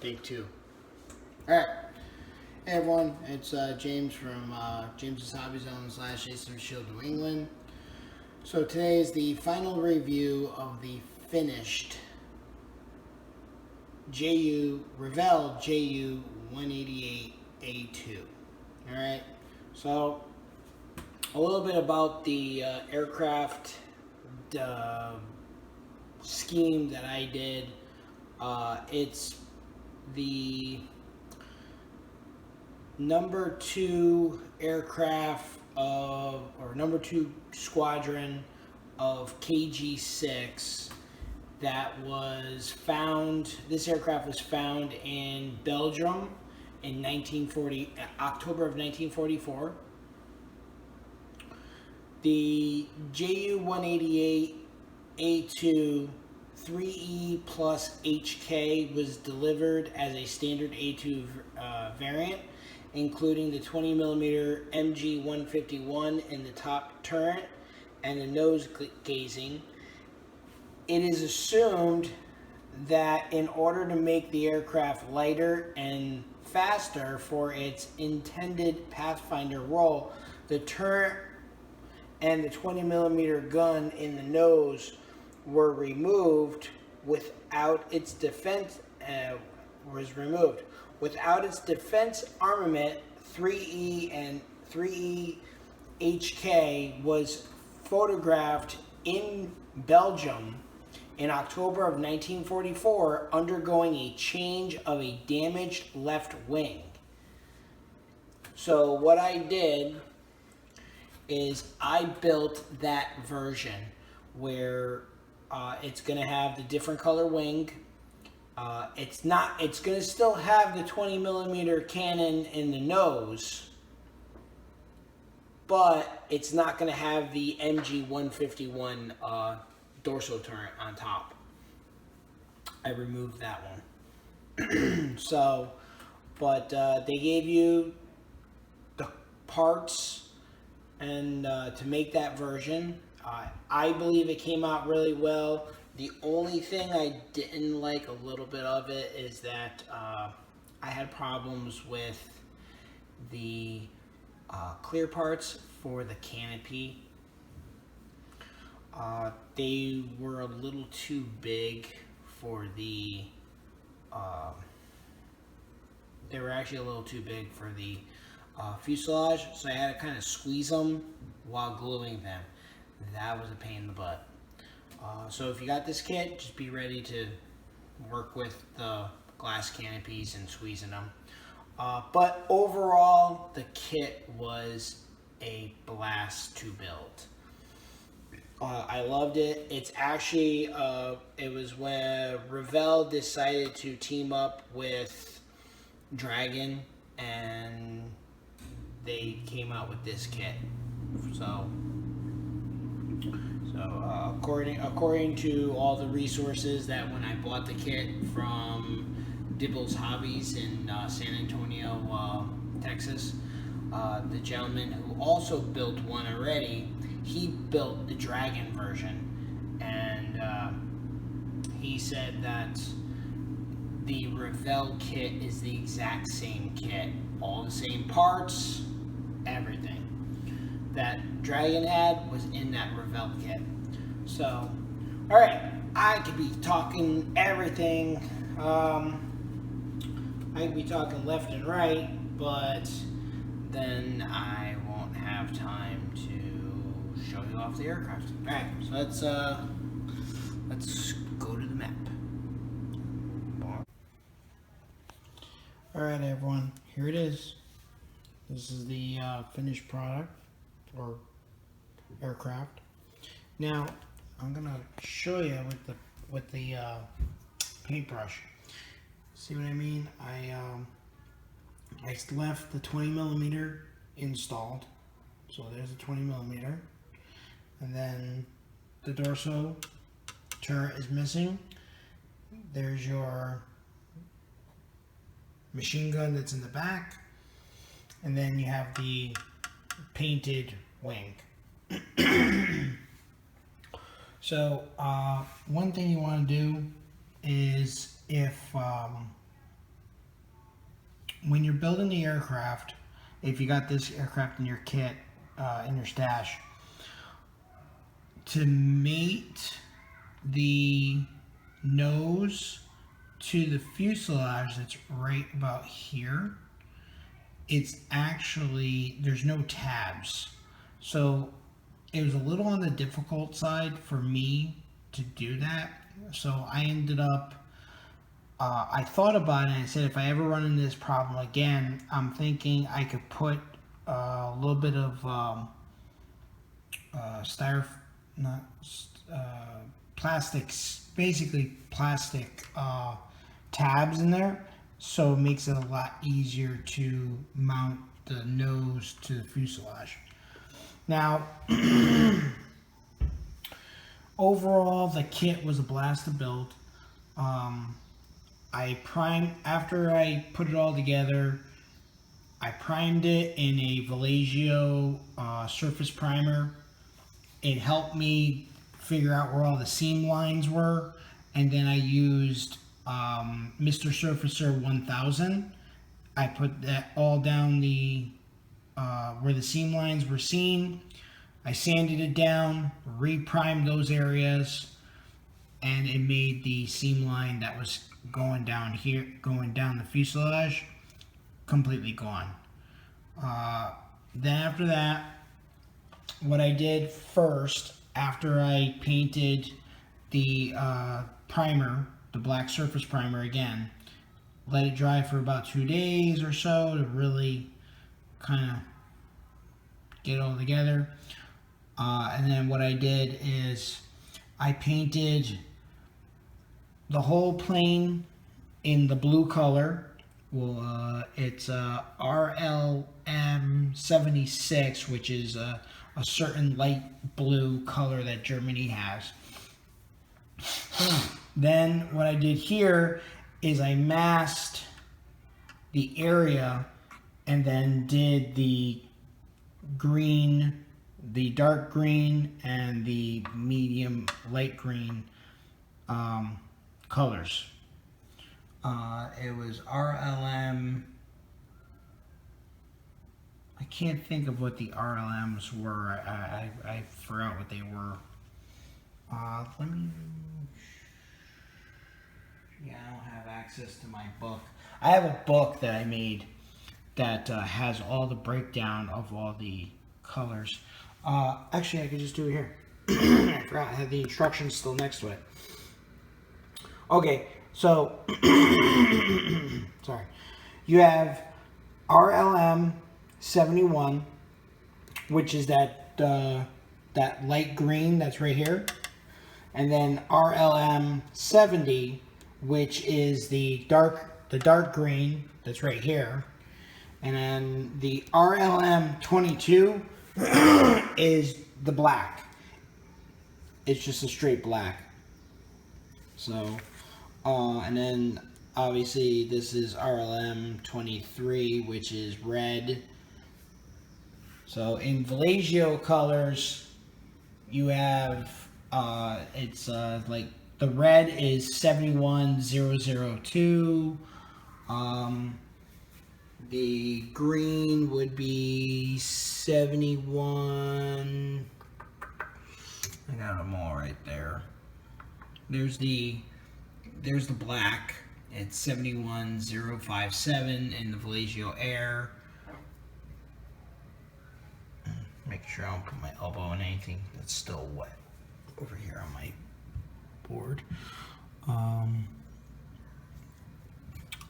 Take two. Alright. Hey everyone, it's James from Dibbles Hobbies / Shield New England. So today is the final review of the finished Revell Ju-188 A2. Alright, so a little bit about the aircraft scheme that I did. It's the number 2 aircraft or number 2 squadron of KG-6 that was found. This aircraft was found in Belgium in October of 1944. The Ju-188 A2 3E plus HK was delivered as a standard A2 variant, including the 20mm MG-151 in the top turret and the nose gazing. It is assumed that in order to make the aircraft lighter and faster for its intended Pathfinder role, the turret and the 20mm gun in the nose were removed without its defense armament. 3E and 3E HK was photographed in Belgium in October of 1944, undergoing a change of a damaged left wing. So what I did is I built that version where it's going to have the different color wing. It's going to still have the 20mm cannon in the nose, but it's not going to have the MG-151 dorsal turret on top. I removed that one. But they gave you the parts and to make that version. I believe it came out really well. The only thing I didn't like a little bit of it is that I had problems with the clear parts for the canopy. They were a little too big for the they were actually a little too big for the fuselage, so I had to kind of squeeze them while gluing them. That was a pain in the butt. So if you got this kit, just be ready to work with the glass canopies and squeezing them. But overall, the kit was a blast to build. I loved it. It's actually, it was when Revell decided to team up with Dragon, and they came out with this kit. So according to all the resources that when I bought the kit from Dibbles Hobbies in San Antonio, Texas, the gentleman who also built one already, he built the Dragon version, and he said that the Revell kit is the exact same kit, all the same parts, everything that Dragon had was in that Revell kit. So, alright, I could be talking everything. I could be talking left and right, but then I won't have time to show you off the aircraft. Alright, so let's go to the map. Alright everyone, here it is. This is the finished product or aircraft. Now I'm gonna show you with the paintbrush. See what I mean? I left the 20mm installed, so there's a 20mm, and then the dorsal turret is missing. There's your machine gun that's in the back, and then you have the painted wing. So one thing you want to do is if when you're building the aircraft, if you got this aircraft in your kit, in your stash, to mate the nose to the fuselage that's right about here, it's actually, there's no tabs. So it was a little on the difficult side for me to do that. So I ended up, I thought about it and I said, if I ever run into this problem again, I'm thinking I could put a little bit of plastics, basically plastic tabs in there, so it makes it a lot easier to mount the nose to the fuselage. Now, overall, the kit was a blast to build. After I put it all together, I primed it in a Vallejo surface primer. It helped me figure out where all the seam lines were, and then I used Mr. Surfacer 1000. I put that all down the where the seam lines were seen. I sanded it down, reprimed those areas, and it made the seam line that was going down here, going down the fuselage, completely gone. Then after that, what I did first, after I painted the primer, the black surface primer again, let it dry for about 2 days or so to really kind of get it all together. And then what I did is I painted the whole plane in the blue color. Well, it's RLM 76, which is a certain light blue color that Germany has. Then what I did here is I masked the area and then did the green, the dark green, and the medium light green colors. It was RLM. I can't think of what the RLMs were. I forgot what they were. Let me. Yeah, I don't have access to my book. I have a book that I made that has all the breakdown of all the colors. Actually, I could just do it here. I forgot I had the instructions still next to it. Okay, so sorry. You have RLM 71, which is that that light green that's right here, and then RLM 70, which is the dark green that's right here, and then the RLM 22 is the black. It's just a straight black. So, and then obviously this is RLM 23, which is red. So in Vallejo colors, you have it's like the red is 71002. The green would be 71. I got them all right there. There's the black. It's 71057 in the Vallejo Air. Make sure I don't put my elbow in anything that's still wet over here on my board.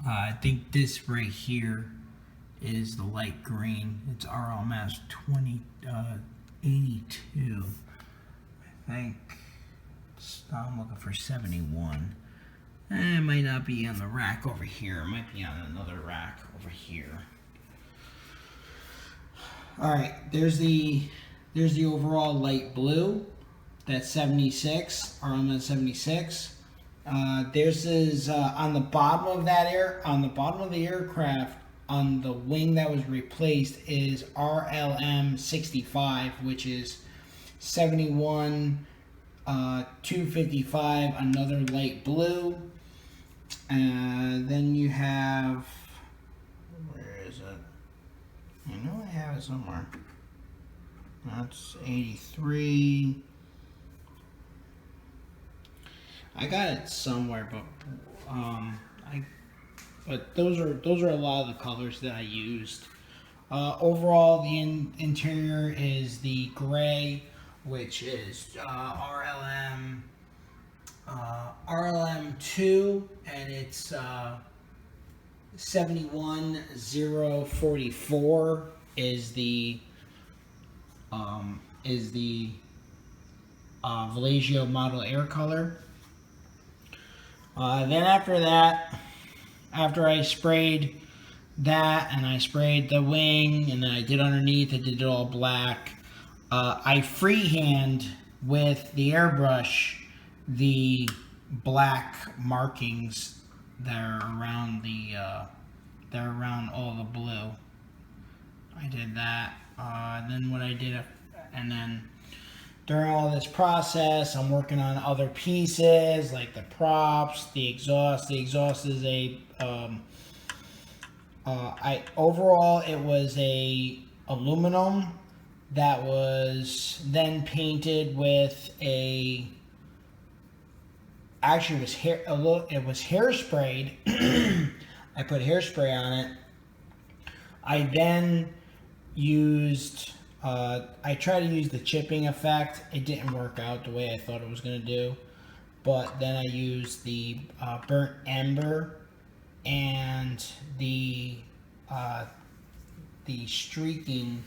I think this right here is the light green. It's RLMS 82. I think I'm looking for 71. It might not be on the rack over here. It might be on another rack over here. Alright, there's the overall light blue. That's 76, RLMS 76. There's is on the bottom of that on the bottom of the aircraft, on the wing that was replaced, is RLM 65, which is 71 255, another light blue. Then you have, it somewhere. That's 83. I got it somewhere, but those are a lot of the colors that I used. Overall, the interior is the gray, which is RLM2, and it's 71044 is the Vallejo model air color. Then after that, after I sprayed that and I sprayed the wing and then I did underneath, I did it all black. I freehand with the airbrush the black markings that are around all the blue. I did that. Then what I did, and then during all this process, I'm working on other pieces like the props, the exhaust. The exhaust is a overall it was a aluminum that was then painted with it was hairsprayed. I put hairspray on it. I then used I tried to use the chipping effect. It didn't work out the way I thought it was going to do. But then I used the burnt ember and the streaking,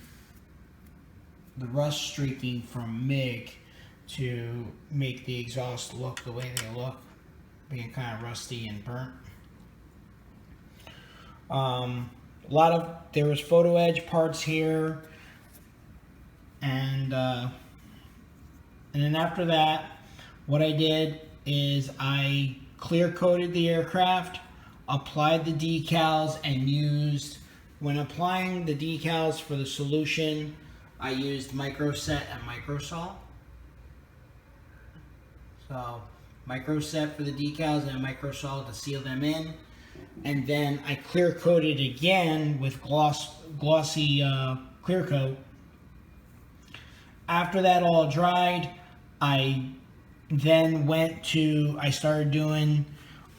the rust streaking from MIG to make the exhaust look the way they look, being kind of rusty and burnt. There was photo edge parts here, and then after that, what I did is I clear coated the aircraft, applied the decals, and when applying the decals for the solution, I used microset and microsol. So microset for the decals and microsol to seal them in. And then I clear coated again with glossy clear coat. After that all dried, I then I started doing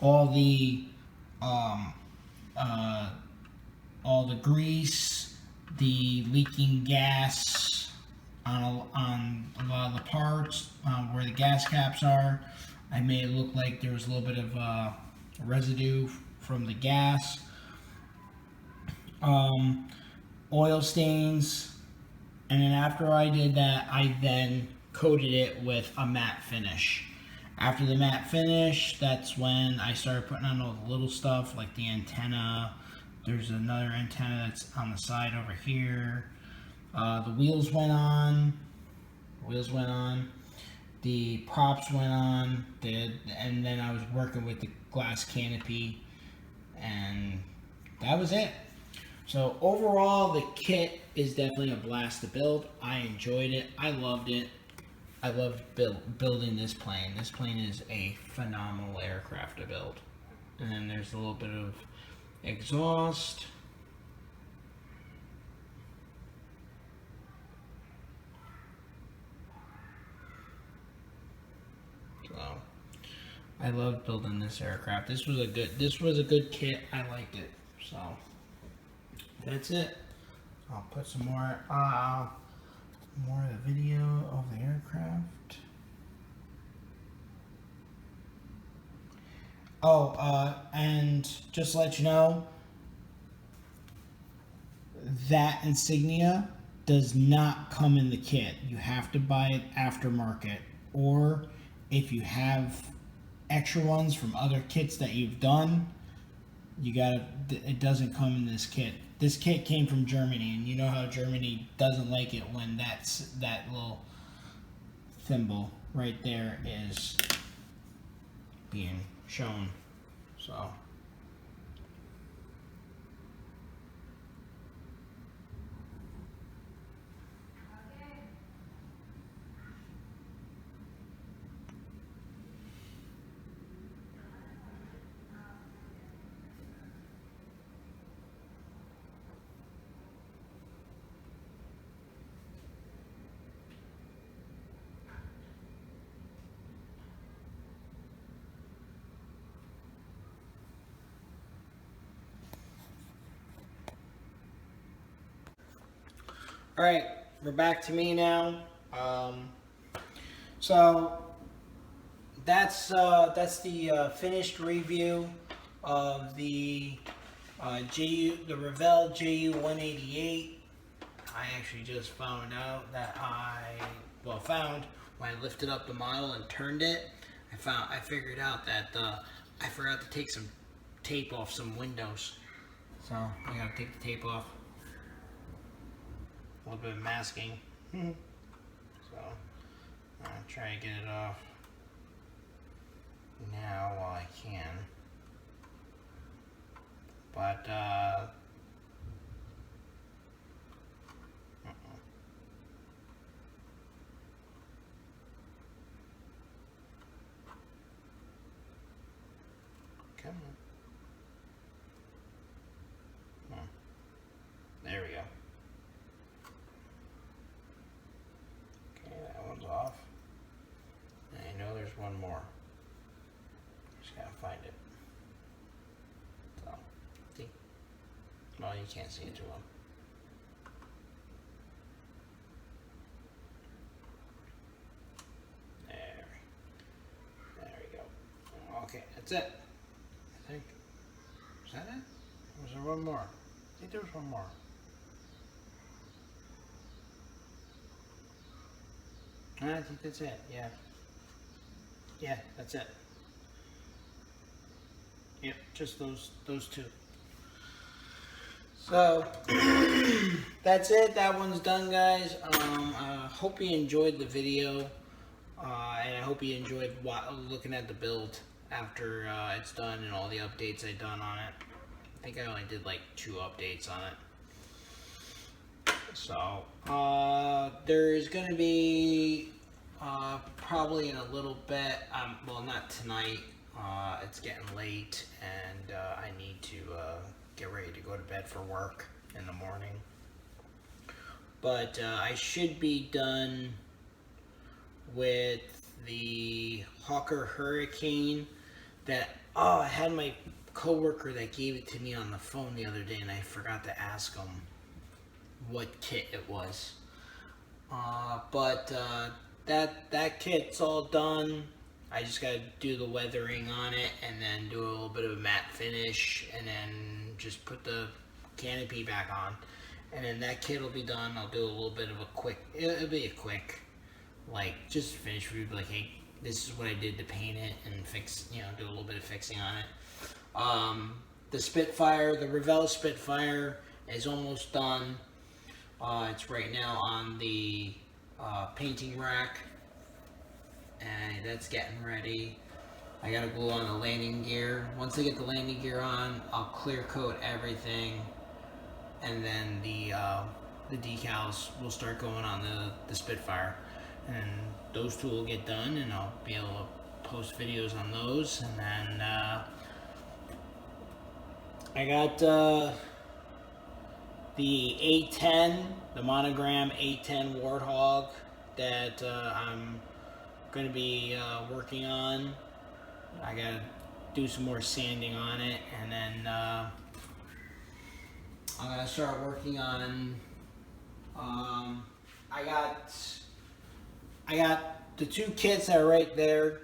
all the grease, the leaking gas on a lot of the parts where the gas caps are. I made it look like there was a little bit of residue from the gas. Oil stains, and then after I did that, I then coated it with a matte finish. After the matte finish, that's when I started putting on all the little stuff like the antenna. There's another antenna that's on the side over here. The wheels went on. The props went on. And then I was working with the glass canopy, and that was it. So overall, the kit is definitely a blast to build. I enjoyed it. I loved it. I loved building this plane. This plane is a phenomenal aircraft to build. And then there's a little bit of exhaust. So I loved building this aircraft. This was a good kit. I liked it. So that's it. I'll put some more of the video of the aircraft. And just to let you know, that insignia does not come in the kit. You have to buy it aftermarket, or if you have extra ones from other kits that you've done, it doesn't come in this kit. This kit came from Germany, and you know how Germany doesn't like it when that little thimble right there is being shown. So Alright, we're back to me now. So that's the finished review of the Revell Ju-188. I actually just found out that found when I lifted up the model and turned it, I figured out that I forgot to take some tape off some windows. So I gotta take the tape off. A little bit of masking. So I'll try to get it off now while I can. But come on. There we go. Okay, that one's off. And I know there's one more. Just gotta find it. So, see? Well, you can't see it too well. There we go. Okay, that's it. I think. Was that it? Or was there one more? I think there was one more. I think that's it, yeah. Yeah, that's it. Yep, just those two. So, that's it. That one's done, guys. I hope you enjoyed the video. And I hope you enjoyed looking at the build after it's done and all the updates I've done on it. I think I only did like 2 updates on it. So, there's going to be probably in a little bit, well, not tonight. It's getting late and I need to get ready to go to bed for work in the morning. But I should be done with the Hawker Hurricane that, I had my coworker that gave it to me on the phone the other day and I forgot to ask him what kit it was. But that kit's all done. I just gotta do the weathering on it and then do a little bit of a matte finish and then just put the canopy back on. And then that kit will be done. I'll do a little bit of a quick, it'll be a quick, like, just finish review, like, hey, this is what I did to paint it and fix, do a little bit of fixing on it. The Spitfire, the Revell Spitfire is almost done. It's right now on the painting rack. And that's getting ready. I gotta glue on the landing gear. Once I get the landing gear on, I'll clear coat everything, and then the decals will start going on the Spitfire, and those two will get done, and I'll be able to post videos on those. And then I got the A10, the monogram A10 Warthog that I'm going to be working on. I gotta do some more sanding on it, and then I'm gonna start working on I got the 2 kits that are right there.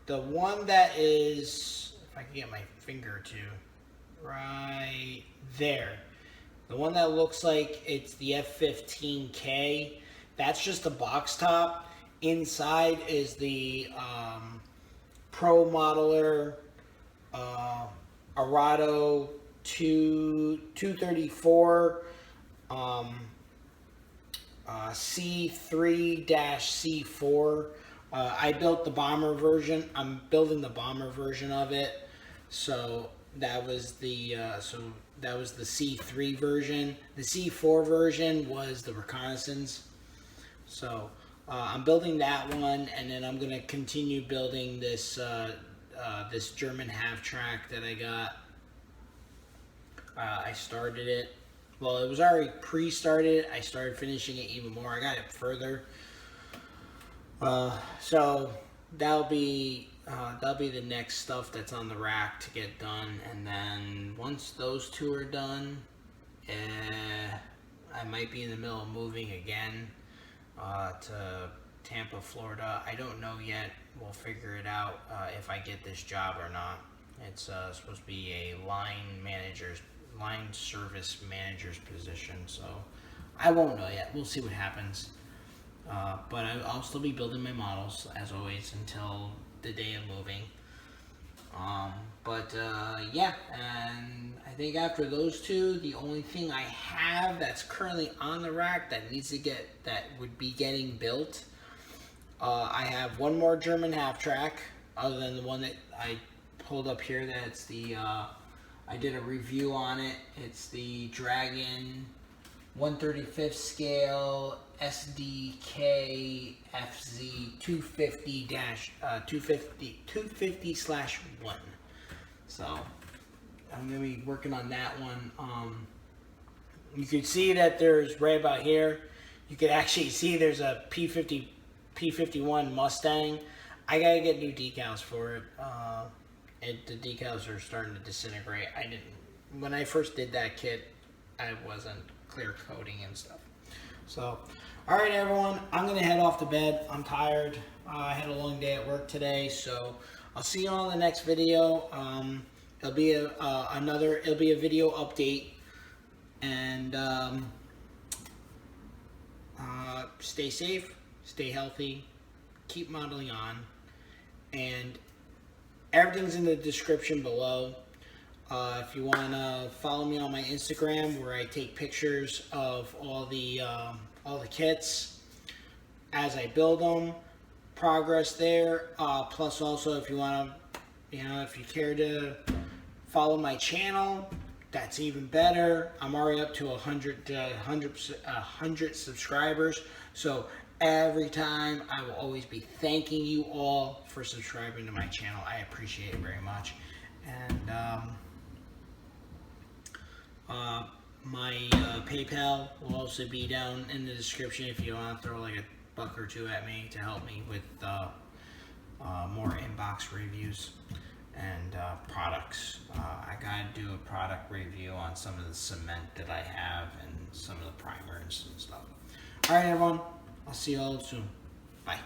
The one that is, if I can get my finger to right there, the one that looks like it's the F-15K, that's just a box top. Inside is the Pro Modeler Arado 234 C3-C4. I built the bomber version. I'm building the bomber version of it. So that was the C3 version. The C4 version was the reconnaissance. So I'm building that one, and then I'm gonna continue building this this German half-track that I got. I started it. Well, it was already pre-started. I started finishing it even more. I got it further. So that'll be the next stuff that's on the rack to get done, and then once those two are done, I might be in the middle of moving again to Tampa, Florida. I don't know yet. We'll figure it out if I get this job or not. It's supposed to be a line service manager's position, so I won't know yet. We'll see what happens. But I'll still be building my models as always until the day of moving. Yeah, and I think after those two, the only thing I have that's currently on the rack that would be getting built, I have one more German half-track, other than the one that I pulled up here. That's the, I did a review on it. It's the Dragon 1/35 scale SDK FZ 250/1. So I'm gonna be working on that one. You can see that there's right about here. You can actually see there's a P51 Mustang. I gotta get new decals for it. The decals are starting to disintegrate. When I first did that kit, I wasn't clear coating and stuff. So, all right, everyone, I'm gonna head off to bed. I'm tired. I had a long day at work today, so I'll see you on the next video. It'll be a video update, and stay safe, stay healthy, keep modeling on, and everything's in the description below. If you want to follow me on my Instagram, where I take pictures of all the kits as I build them, progress there. Plus, also, if you want to, if you care to follow my channel, that's even better. I'm already up to 100 subscribers. So every time, I will always be thanking you all for subscribing to my channel. I appreciate it very much. And my PayPal will also be down in the description if you want to throw like $1 or $2 at me to help me with more inbox reviews and products. I gotta do a product review on some of the cement that I have and some of the primers and stuff. Alright, everyone, I'll see you all soon. Bye.